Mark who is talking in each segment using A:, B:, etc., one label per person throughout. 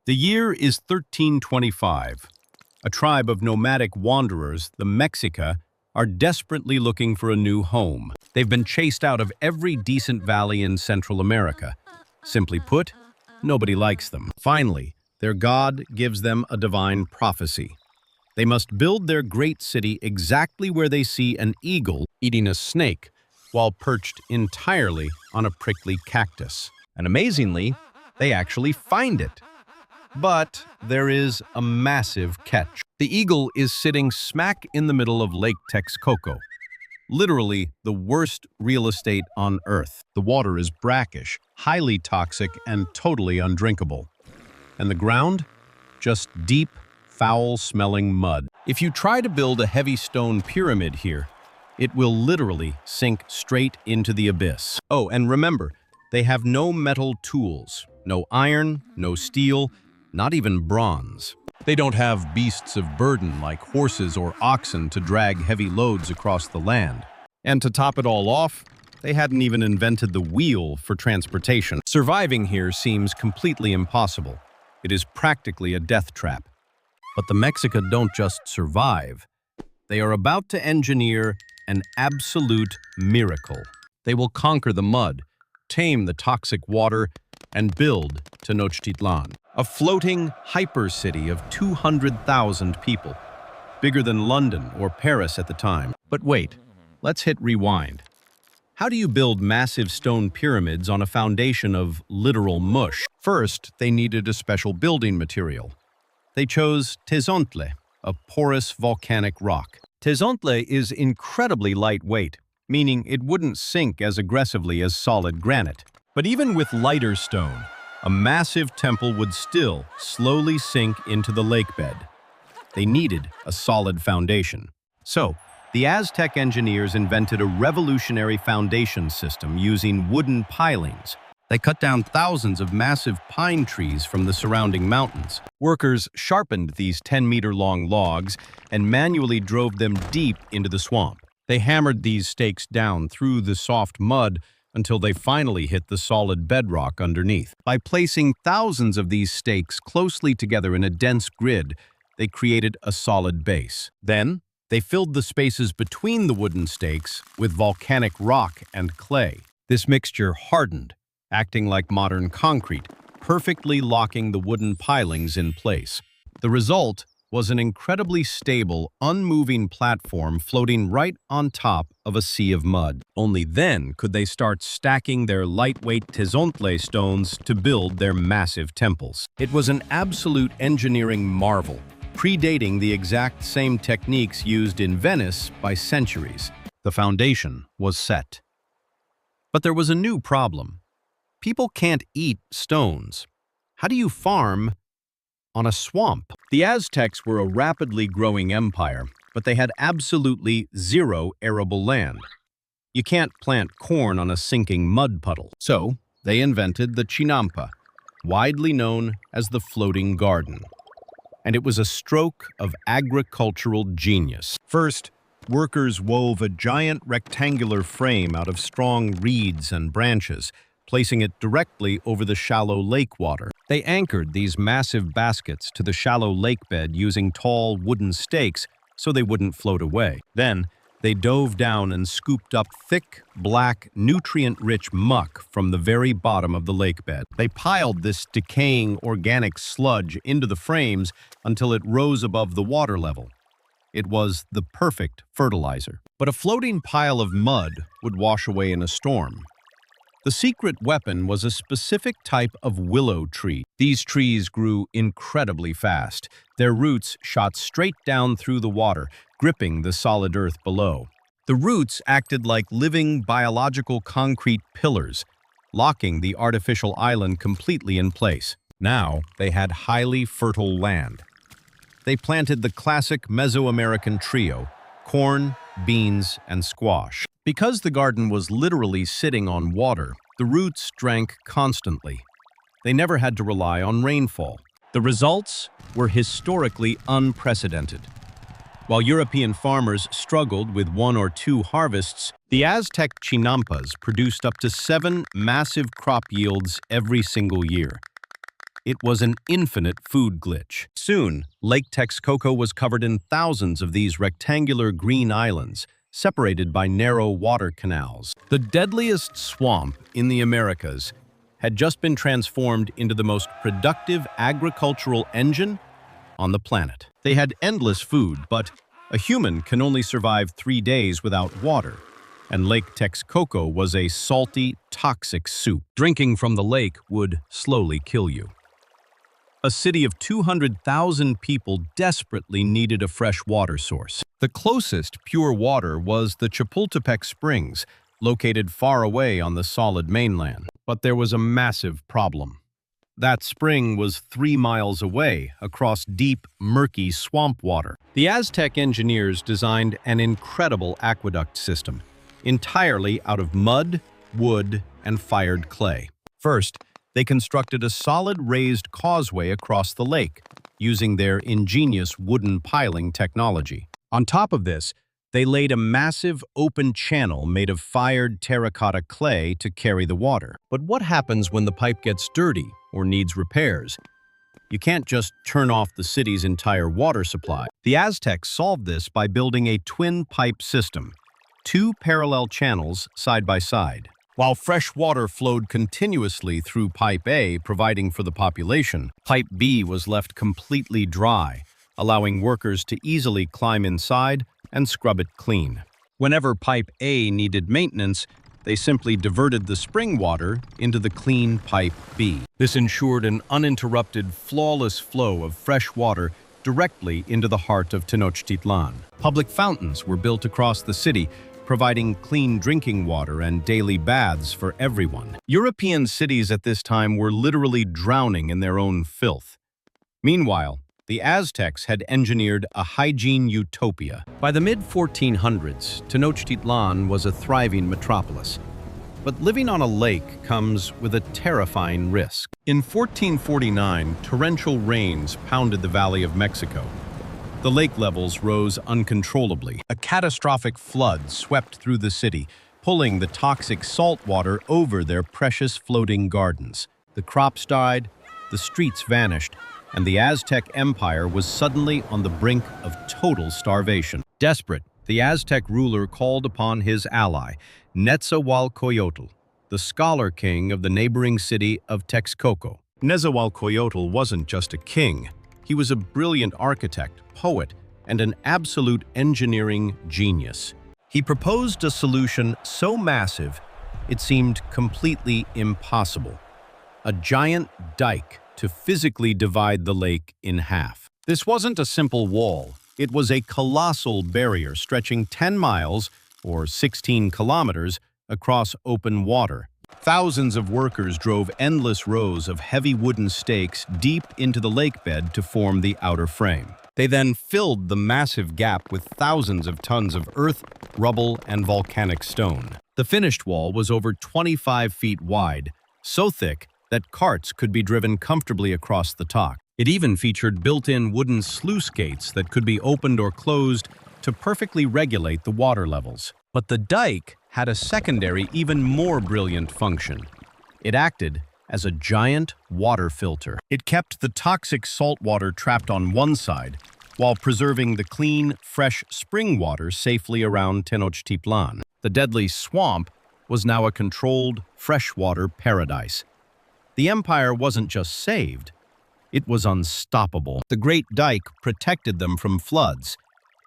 A: The year is 1325. A tribe of nomadic wanderers, the Mexica, are desperately looking for a new home. They've been chased out of every decent valley in Central America. Simply put, nobody likes them. Finally, their god gives them a divine prophecy. They must build their great city exactly where they see an eagle eating a snake while perched entirely on a prickly cactus. And amazingly, they actually find it. But there is a massive catch. The eagle is sitting smack in the middle of Lake Texcoco, literally the worst real estate on Earth. The water is brackish, highly toxic, and totally undrinkable. And the ground? Just deep, foul-smelling mud. If you try to build a heavy stone pyramid here, it will literally sink straight into the abyss. Oh, and remember, they have no metal tools, no iron, no steel, not even bronze. They don't have beasts of burden like horses or oxen to drag heavy loads across the land. And to top it all off, they hadn't even invented the wheel for transportation. Surviving here seems completely impossible. It is practically a death trap. But the Mexica don't just survive. They are about to engineer an absolute miracle. They will conquer the mud, tame the toxic water, and build Tenochtitlan, a floating hyper-city of 200,000 people, bigger than London or Paris at the time. But wait, let's hit rewind. How do you build massive stone pyramids on a foundation of literal mush? First, they needed a special building material. They chose Tezontle, a porous volcanic rock. Tezontle is incredibly lightweight, meaning it wouldn't sink as aggressively as solid granite. But even with lighter stone, a massive temple would still slowly sink into the lake bed. They needed a solid foundation. So, the Aztec engineers invented a revolutionary foundation system using wooden pilings. They cut down thousands of massive pine trees from the surrounding mountains. Workers sharpened these 10-meter-long logs and manually drove them deep into the swamp. They hammered these stakes down through the soft mud until they finally hit the solid bedrock underneath. By placing thousands of these stakes closely together in a dense grid, they created a solid base. Then, they filled the spaces between the wooden stakes with volcanic rock and clay. This mixture hardened, acting like modern concrete, perfectly locking the wooden pilings in place. The result was an incredibly stable, unmoving platform floating right on top of a sea of mud. Only then could they start stacking their lightweight Tezontle stones to build their massive temples. It was an absolute engineering marvel, predating the exact same techniques used in Venice by centuries. The foundation was set. But there was a new problem. People can't eat stones. How do you farm on a swamp? The Aztecs were a rapidly growing empire, but they had absolutely zero arable land. You can't plant corn on a sinking mud puddle. So, they invented the chinampa, widely known as the floating garden. And it was a stroke of agricultural genius. First, workers wove a giant rectangular frame out of strong reeds and branches, placing it directly over the shallow lake water. They anchored these massive baskets to the shallow lake bed using tall wooden stakes so they wouldn't float away. Then, they dove down and scooped up thick, black, nutrient-rich muck from the very bottom of the lake bed. They piled this decaying organic sludge into the frames until it rose above the water level. It was the perfect fertilizer. But a floating pile of mud would wash away in a storm. The secret weapon was a specific type of willow tree. These trees grew incredibly fast. Their roots shot straight down through the water, gripping the solid earth below. The roots acted like living biological concrete pillars, locking the artificial island completely in place. Now they had highly fertile land. They planted the classic Mesoamerican trio: corn, beans, and squash. Because the garden was literally sitting on water, the roots drank constantly. They never had to rely on rainfall. The results were historically unprecedented. While European farmers struggled with 1 or 2 harvests, the Aztec chinampas produced up to 7 massive crop yields every single year. It was an infinite food glitch. Soon, Lake Texcoco was covered in thousands of these rectangular green islands, separated by narrow water canals. The deadliest swamp in the Americas had just been transformed into the most productive agricultural engine on the planet. They had endless food, but a human can only survive 3 days without water, and Lake Texcoco was a salty, toxic soup. Drinking from the lake would slowly kill you. A city of 200,000 people desperately needed a fresh water source. The closest pure water was the Chapultepec Springs, located far away on the solid mainland. But there was a massive problem. That spring was 3 miles away, across deep, murky swamp water. The Aztec engineers designed an incredible aqueduct system, entirely out of mud, wood, and fired clay. First, they constructed a solid raised causeway across the lake, using their ingenious wooden piling technology. On top of this, they laid a massive open channel made of fired terracotta clay to carry the water. But what happens when the pipe gets dirty or needs repairs? You can't just turn off the city's entire water supply. The Aztecs solved this by building a twin pipe system, 2 parallel channels side by side. While fresh water flowed continuously through Pipe A, providing for the population, Pipe B was left completely dry, allowing workers to easily climb inside and scrub it clean. Whenever Pipe A needed maintenance, they simply diverted the spring water into the clean Pipe B. This ensured an uninterrupted, flawless flow of fresh water directly into the heart of Tenochtitlan. Public fountains were built across the city, providing clean drinking water and daily baths for everyone. European cities at this time were literally drowning in their own filth. Meanwhile, the Aztecs had engineered a hygiene utopia. By the mid-1400s, Tenochtitlan was a thriving metropolis. But living on a lake comes with a terrifying risk. In 1449, torrential rains pounded the Valley of Mexico. The lake levels rose uncontrollably. A catastrophic flood swept through the city, pulling the toxic salt water over their precious floating gardens. The crops died, the streets vanished, and the Aztec Empire was suddenly on the brink of total starvation. Desperate, the Aztec ruler called upon his ally, Netzahualcoyotl, the scholar king of the neighboring city of Texcoco. Netzahualcoyotl wasn't just a king. He was a brilliant architect, poet, and an absolute engineering genius. He proposed a solution so massive, it seemed completely impossible. A giant dike to physically divide the lake in half. This wasn't a simple wall. It was a colossal barrier stretching 10 miles, or 16 kilometers, across open water. Thousands of workers drove endless rows of heavy wooden stakes deep into the lake bed to form the outer frame. They then filled the massive gap with thousands of tons of earth, rubble, and volcanic stone. The finished wall was over 25 feet wide, so thick that carts could be driven comfortably across the top. It even featured built-in wooden sluice gates that could be opened or closed to perfectly regulate the water levels. But the dike had a secondary, even more brilliant function. It acted as a giant water filter. It kept the toxic salt water trapped on one side, while preserving the clean, fresh spring water safely around Tenochtitlan. The deadly swamp was now a controlled, freshwater paradise. The empire wasn't just saved, it was unstoppable. The Great Dike protected them from floods,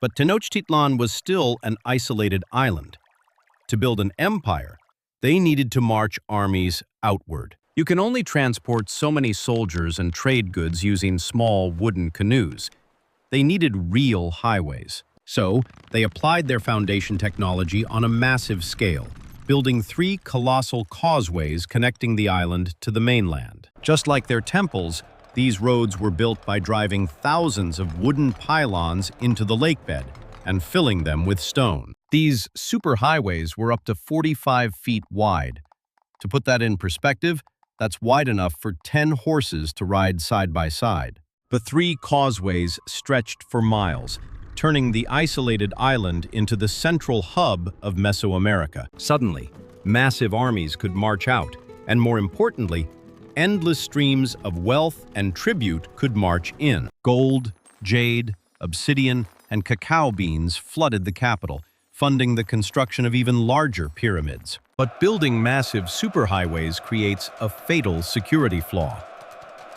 A: but Tenochtitlan was still an isolated island. To build an empire, they needed to march armies outward. You can only transport so many soldiers and trade goods using small wooden canoes. They needed real highways. So, they applied their foundation technology on a massive scale, building 3 colossal causeways connecting the island to the mainland. Just like their temples, these roads were built by driving thousands of wooden pylons into the lake bed and filling them with stone. These superhighways were up to 45 feet wide. To put that in perspective, that's wide enough for 10 horses to ride side by side. The 3 causeways stretched for miles, turning the isolated island into the central hub of Mesoamerica. Suddenly, massive armies could march out, and more importantly, endless streams of wealth and tribute could march in. Gold, jade, obsidian, and cacao beans flooded the capital, funding the construction of even larger pyramids. But building massive superhighways creates a fatal security flaw.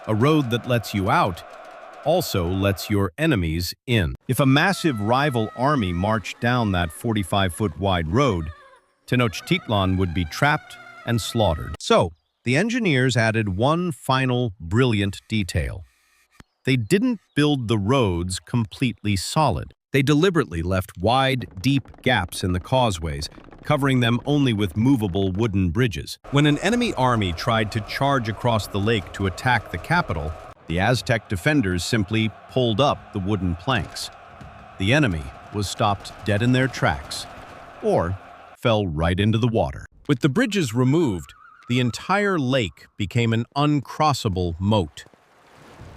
A: A road that lets you out also lets your enemies in. If a massive rival army marched down that 45-foot wide road, Tenochtitlan would be trapped and slaughtered. So, the engineers added one final brilliant detail. They didn't build the roads completely solid. They deliberately left wide, deep gaps in the causeways, covering them only with movable wooden bridges. When an enemy army tried to charge across the lake to attack the capital, the Aztec defenders simply pulled up the wooden planks. The enemy was stopped dead in their tracks, or fell right into the water. With the bridges removed, the entire lake became an uncrossable moat.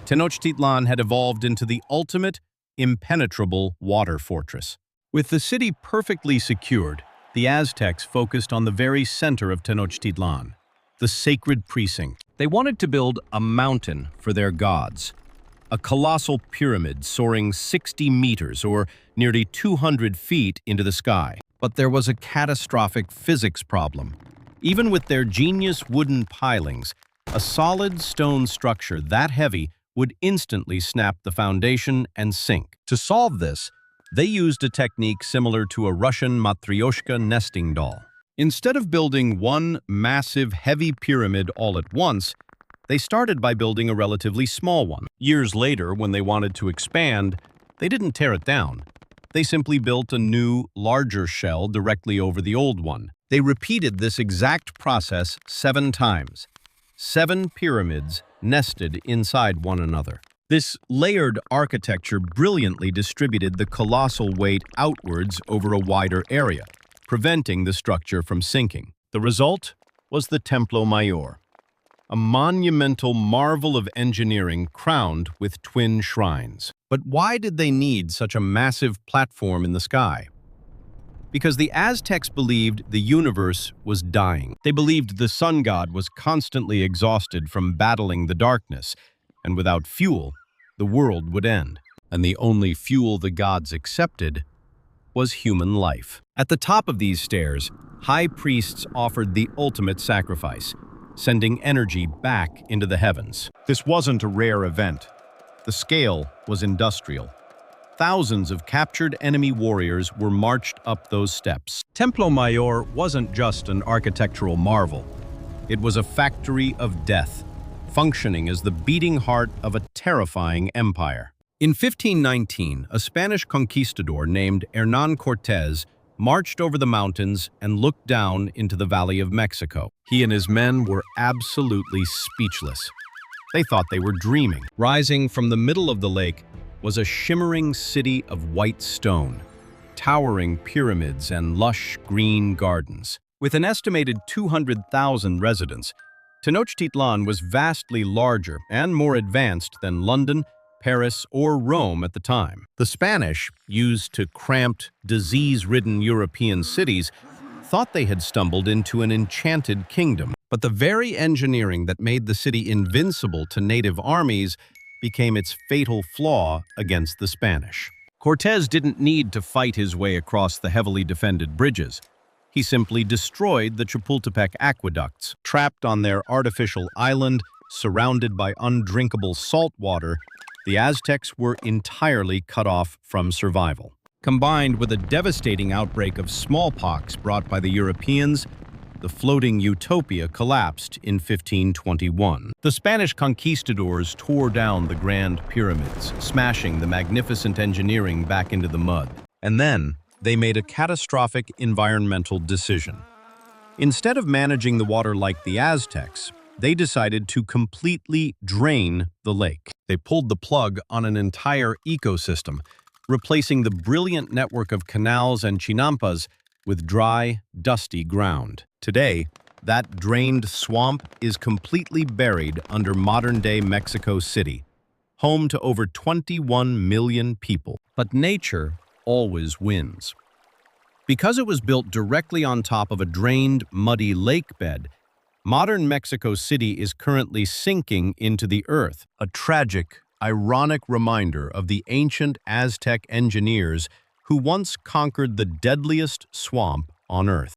A: Tenochtitlan had evolved into the ultimate, impenetrable water fortress. With the city perfectly secured, the Aztecs focused on the very center of Tenochtitlan, the sacred precinct. They wanted to build a mountain for their gods, a colossal pyramid soaring 60 meters or nearly 200 feet into the sky. But there was a catastrophic physics problem. Even with their genius wooden pilings, a solid stone structure that heavy would instantly snap the foundation and sink. To solve this, they used a technique similar to a Russian matryoshka nesting doll. Instead of building one massive, heavy pyramid all at once, they started by building a relatively small one. Years later, when they wanted to expand, they didn't tear it down. They simply built a new, larger shell directly over the old one. They repeated this exact process 7 times. 7 pyramids nested inside one another. This layered architecture brilliantly distributed the colossal weight outwards over a wider area, preventing the structure from sinking. The result was the Templo Mayor, a monumental marvel of engineering crowned with twin shrines. But why did they need such a massive platform in the sky? Because the Aztecs believed the universe was dying. They believed the sun god was constantly exhausted from battling the darkness, and without fuel, the world would end. And the only fuel the gods accepted was human life. At the top of these stairs, high priests offered the ultimate sacrifice, sending energy back into the heavens. This wasn't a rare event. The scale was industrial. Thousands of captured enemy warriors were marched up those steps. Templo Mayor wasn't just an architectural marvel. It was a factory of death, functioning as the beating heart of a terrifying empire. In 1519, a Spanish conquistador named Hernán Cortés marched over the mountains and looked down into the Valley of Mexico. He and his men were absolutely speechless. They thought they were dreaming. Rising from the middle of the lake was a shimmering city of white stone, towering pyramids and lush green gardens. With an estimated 200,000 residents, Tenochtitlan was vastly larger and more advanced than London, Paris, or Rome at the time. The Spanish, used to cramped, disease-ridden European cities, thought they had stumbled into an enchanted kingdom. But the very engineering that made the city invincible to native armies became its fatal flaw against the Spanish. Cortés didn't need to fight his way across the heavily defended bridges. He simply destroyed the Chapultepec aqueducts. Trapped on their artificial island, surrounded by undrinkable salt water, the Aztecs were entirely cut off from survival. Combined with a devastating outbreak of smallpox brought by the Europeans, the floating utopia collapsed in 1521. The Spanish conquistadors tore down the Grand Pyramids, smashing the magnificent engineering back into the mud. And then, they made a catastrophic environmental decision. Instead of managing the water like the Aztecs, they decided to completely drain the lake. They pulled the plug on an entire ecosystem, replacing the brilliant network of canals and chinampas with dry, dusty ground. Today, that drained swamp is completely buried under modern-day Mexico City, home to over 21 million people. But nature always wins. Because it was built directly on top of a drained, muddy lake bed, Modern Mexico City is currently sinking into the earth, a tragic, ironic reminder of the ancient Aztec engineers who once conquered the deadliest swamp on Earth.